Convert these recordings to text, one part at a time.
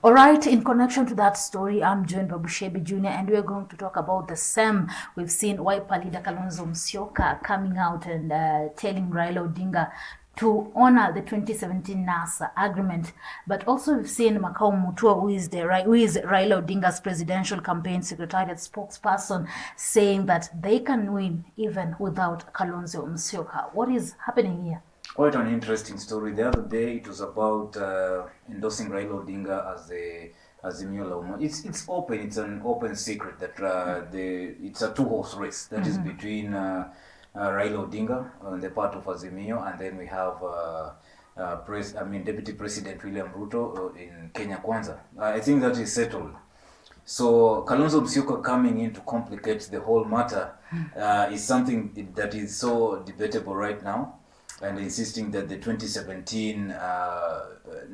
All right, in connection to that story, I'm joined by Bushebi Jr. and we're going to talk about the same. We've seen Wiper leader Kalonzo Musyoka coming out and telling Raila Odinga to honor the 2017 NASA agreement. But also we've seen Makau Mutua, who is Raila Odinga's presidential campaign secretariat spokesperson, saying that they can win even without Kalonzo Musyoka. What is happening here? Quite an interesting story. The other day it was about endorsing Raila Odinga as the Azimio la Umoja. It's open. It's an open secret that it's a two-horse race that is between Raila Odinga on the part of Azimio, and then we have Deputy President William Ruto in Kenya Kwanza. I think that is settled. So Kalonzo Musyoka coming in to complicate the whole matter is something that is so debatable right now, and insisting that the 2017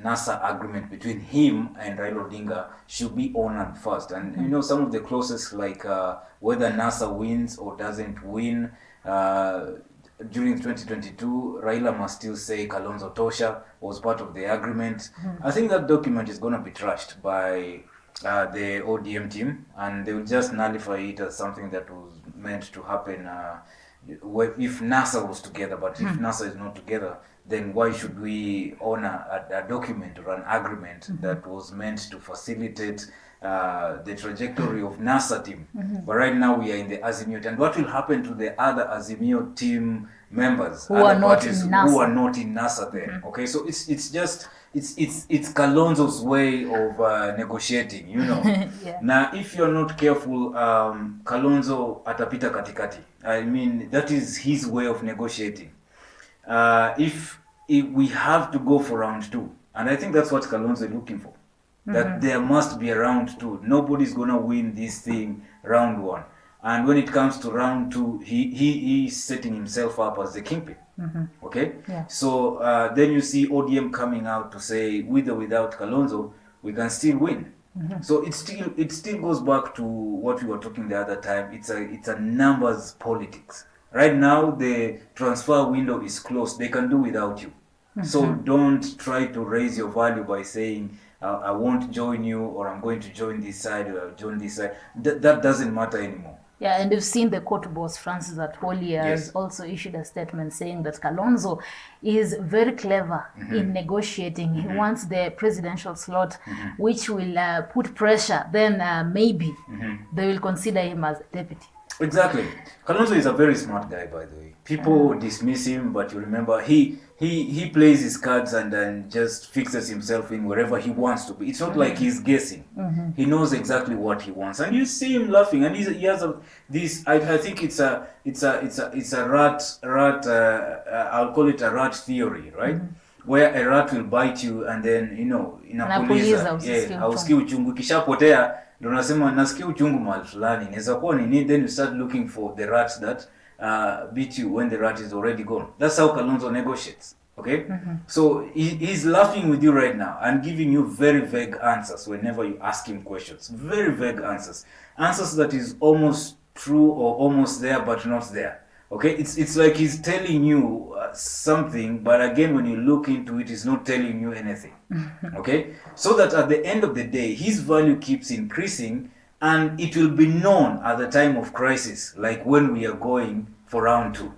NASA agreement between him and Raila Odinga should be honored first. And you know, some of the closest, like whether NASA wins or doesn't win, during 2022, Raila must still say Kalonzo Tosha was part of the agreement. I think that document is going to be trashed by the ODM team, and they will just nullify it as something that was meant to happen if NASA was together. But if NASA is not together, then why should we honor a document or an agreement that was meant to facilitate the trajectory of NASA team? But right now we are in the Azimio, and what will happen to the other Azimio team members who are not in NASA then? Okay, so it's Kalonzo's way of negotiating, you know. Yeah. Now if you're not careful, Kalonzo atapita katikati. I mean, that is his way of negotiating. If we have to go for round two, and I think that's what Kalonzo is looking for, that there must be a round two. Nobody's gonna win this thing round one. And when it comes to round two, he's setting himself up as the kingpin. Okay? Yeah. So then you see ODM coming out to say, with or without Kalonzo, we can still win. So it still goes back to what we were talking the other time. It's a numbers politics. Right now the transfer window is closed. They can do without you. So don't try to raise your value by saying I won't join you, or I'm going to join this side, or I'll join this side. That doesn't matter anymore. Yeah, and we've seen the court boss Francis Atwoli has also issued a statement saying that Kalonzo is very clever in negotiating. He wants the presidential slot, which will put pressure. Then maybe they will consider him as deputy. Exactly. Kalonzo is a very smart guy, by the way. People dismiss him, but you remember he plays his cards and then just fixes himself in wherever he wants to be. It's not like he's guessing. He knows exactly what he wants, and you see him laughing. And he has this. I think it's a rat. I'll call it a rat theory, right? Where a rat will bite you, and then inapuliza. Hausikii uchungu, kishapotea ndio unasema nasikia uchungu mahali fulani. Inaweza kuwa nini, then you start looking for the rats that beat you when the rat is already gone. That's how Kalonzo negotiates. Okay? So he's laughing with you right now and giving you very vague answers whenever you ask him questions. Very vague answers. Answers that is almost true or almost there but not there. Okay? It's like he's telling you something, but again when you look into it, he's not telling you anything. Okay? So that at the end of the day, his value keeps increasing, and it will be known at the time of crisis, like when we are going for round two.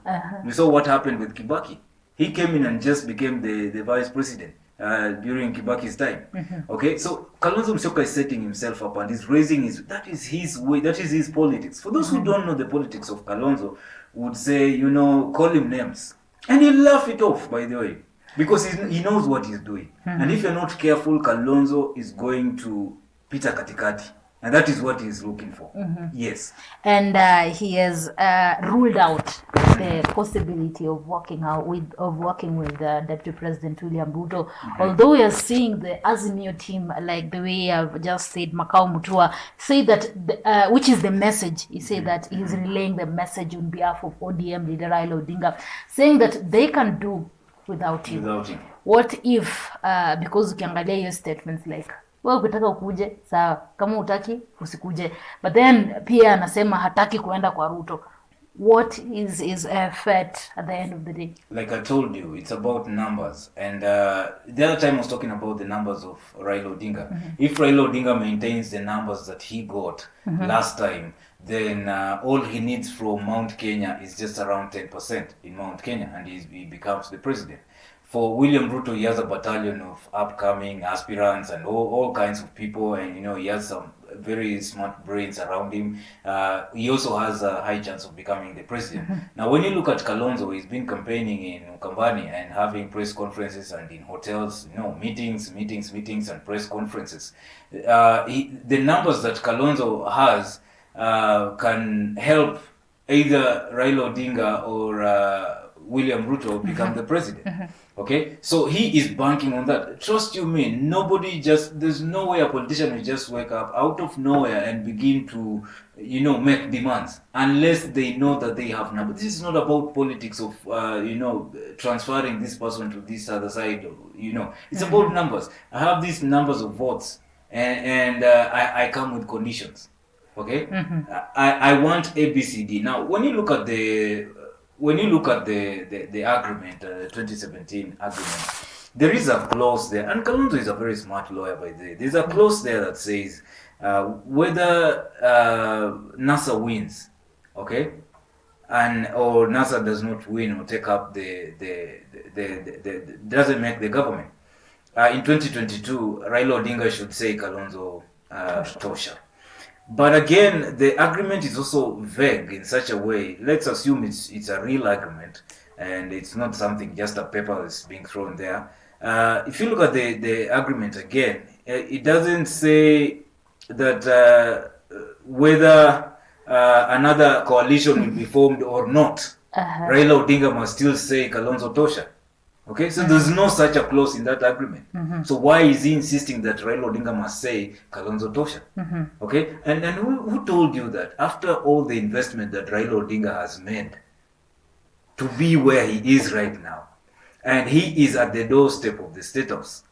We saw what happened with Kibaki. He came in and just became the vice president during Kibaki's time. Okay, so Kalonzo Musyoka is setting himself up and is raising that is his way, that is his politics. For those who don't know the politics of Kalonzo, would say, call him names. And he'll laugh it off, by the way, because he knows what he's doing. And if you're not careful, Kalonzo is going to pita katikati. And that is what he's looking for. Yes. And he has ruled out the possibility of working with Deputy President William Ruto. Although we are seeing the Azimio team, like the way I've just said, Makau Mutua, say that, which is the message. He said that he's relaying the message on behalf of ODM leader Raila Odinga, saying that they can do without him. What if, because ukiangalia your statements like, wewe ukitaka ukuje sawa, kama utaki usikuje, but then pia anasema hataki kuenda kwa Ruto. what is his effect at the end of the day? Like I told you, it's about numbers. And the other time I was talking about the numbers of Raila Odinga. If Raila Odinga maintains the numbers that he got last time, then all he needs from Mount Kenya is just around 10% in Mount Kenya, and he becomes the president. For William Ruto, he has a battalion of upcoming aspirants and all kinds of people, and he has some very smart brains around him. He also has a high chance of becoming the president. Now, when you look at Kalonzo, he's been campaigning in Ukambani and having press conferences and in hotels, meetings and press conferences. The numbers that Kalonzo has can help either Raila Odinga or William Ruto become the president. Okay, so he is banking on that. Trust you me, there's no way a politician will just wake up out of nowhere and begin to, make demands unless they know that they have numbers. This is not about politics of, transferring this person to this other side, It's about numbers. I have these numbers of votes and I come with conditions. Okay, I want ABCD. Now, when you look at the agreement, 2017 agreement, there is a clause there, and Kalonzo is a very smart lawyer, by the way. There's a clause there that says whether NASA wins, okay, or NASA does not win or take up doesn't make the government. In 2022, Raila Odinga should say Kalonzo Tosha. But again, the agreement is also vague in such a way. Let's assume it's a real agreement and it's not something just a paper that's being thrown there. If you look at the agreement again, it doesn't say that whether another coalition will be formed or not. Raila Odinga must still say Kalonzo Tosha. Okay, so there's no such a clause in that agreement. So why is he insisting that Raila Odinga must say Kalonzo Tosha? Okay, and who told you that after all the investment that Raila Odinga has made to be where he is right now, and he is at the doorstep of the State House,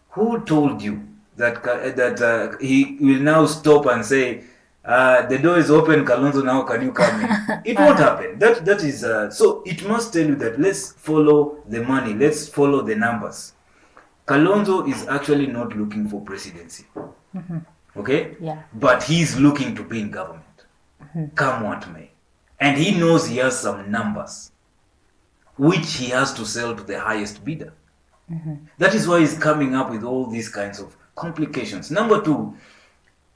who told you that he will now stop and say, the door is open, Kalonzo, now can you come in? It won't happen. That is so it must tell you that let's follow the money, let's follow the numbers. Kalonzo is actually not looking for presidency. Okay? Yeah. But he's looking to be in government. Come what may. And he knows he has some numbers which he has to sell to the highest bidder. That is why he's coming up with all these kinds of complications. Number two,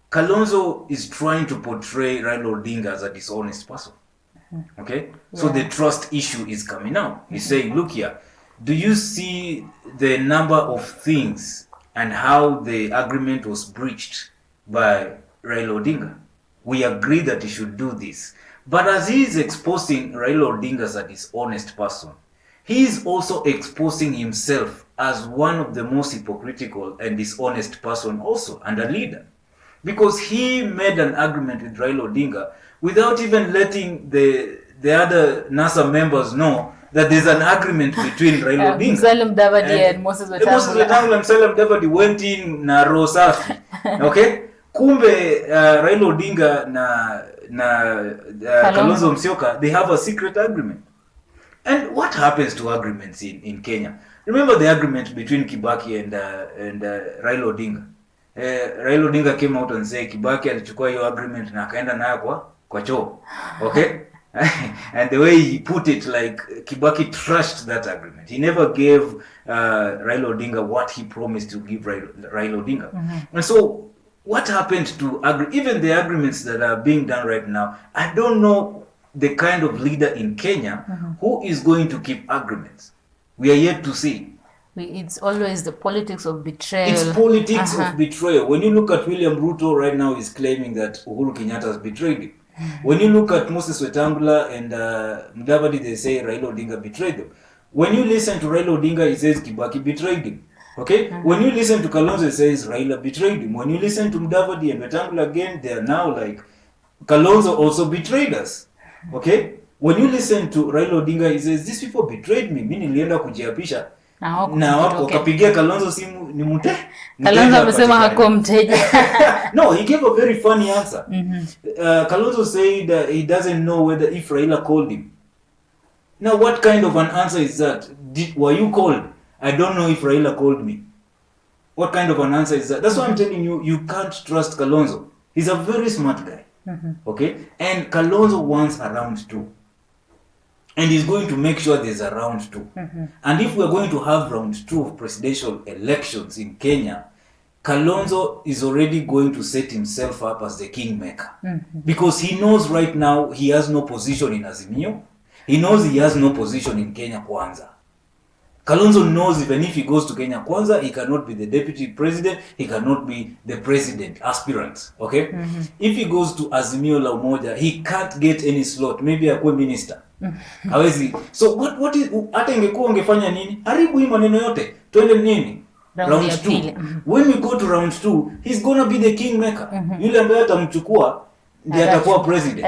Kalonzo is trying to portray Raila Odinga as a dishonest person. Okay? So the trust issue is coming out. He's saying, look here, do you see the number of things and how the agreement was breached by Raila Odinga? We agree that he should do this. But as he is exposing Raila Odinga as a dishonest person, he is also exposing himself as one of the most hypocritical and dishonest person also, and a leader. Because he made an agreement with Raila Odinga without even letting the other NASA members know that there's an agreement between Raila Odinga. Musalia Mudavadi and Moses Wetangula. Moses Wetangula and Musalia Mudavadi went in na roho safi. Okay? Kumbe Raila Odinga na Kalonzo Musyoka, they have a secret agreement. And what happens to agreements in Kenya? Remember the agreement between Kibaki and Raila Odinga? Raila Odinga came out and said Kibaki alichukua hiyo agreement na akaenda nayo kwa choo. Okay? And the way he put it, like Kibaki trashed that agreement. He never gave Raila Odinga what he promised to give Raila Odinga. And so what happened to even the agreements that are being done right now? I don't know the kind of leader in Kenya who is going to keep agreements. We are yet to see. It's always the politics of betrayal. It's politics of betrayal. When you look at William Ruto right now, he's claiming that Uhuru Kenyatta has betrayed him. When you look at Moses Wetangula and Mudavadi, they say Raila Odinga betrayed them. When you listen to Raila Odinga, he says Kibaki betrayed him. Okay? When you listen to Kalonzo, he says Raila betrayed him. When you listen to Mudavadi and Wetangula again, they are now like, Kalonzo also betrayed us. Okay? When you listen to Raila Odinga, he says, these people betrayed me. Mimi nilienda kujiapisha na wakapigia Kalonzo simu ni Kalonzo amesema hako mteja. No, he gave a very funny answer. Kalonzo said he doesn't know whether if Raila called him. Now what kind of an answer is that? Were you called? I don't know if Raila called me. What kind of an answer is that? That's why I'm telling you, you can't trust Kalonzo. He's a very smart guy. Okay? And Kalonzo wants a round 2. And he's going to make sure there's a round 2. And if we're going to have round 2 of presidential elections in Kenya, Kalonzo is already going to set himself up as the kingmaker. Because he knows right now he has no position in Azimio. He knows he has no position in Kenya Kwanza. Kalonzo knows even if he goes to Kenya Kwanza, he cannot be the deputy president, he cannot be the president aspirant. Okay? If he goes to Azimio la Umoja, he can't get any slot. Maybe a minister. Hawezi. So what is hata ingekuwa ungefanya nini? Haribu hii maneno yote. Twende nini? Round 2. When we go to round 2, he's gonna be the kingmaker. Yule ambaye atamchukua ndiye atakuwa president.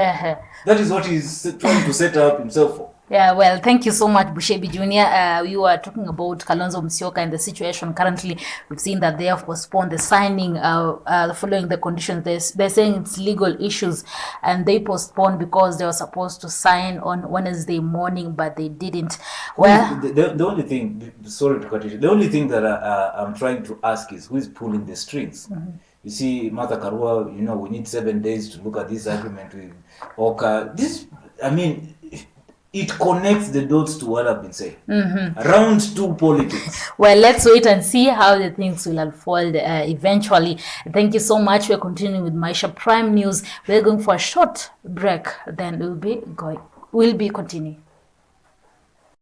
That is what he's trying to set up himself for. Yeah, well, thank you so much, Bushebi Jr. We were talking about Kalonzo Musyoka and the situation currently. We've seen that they have postponed the signing following the conditions. They're saying it's legal issues, and they postponed because they were supposed to sign on Wednesday morning, but they didn't. Well, the only thing, sorry to cut you, the only thing that I'm trying to ask is who is pulling the strings? You see, Martha Karua, we need 7 days to look at this agreement with Oka. It connects the dots to what I've been saying. Round 2 politics. Well, let's wait and see how the things will unfold eventually. Thank you so much. We're continuing with Maisha Prime News. We're going for a short break, then we'll be continuing.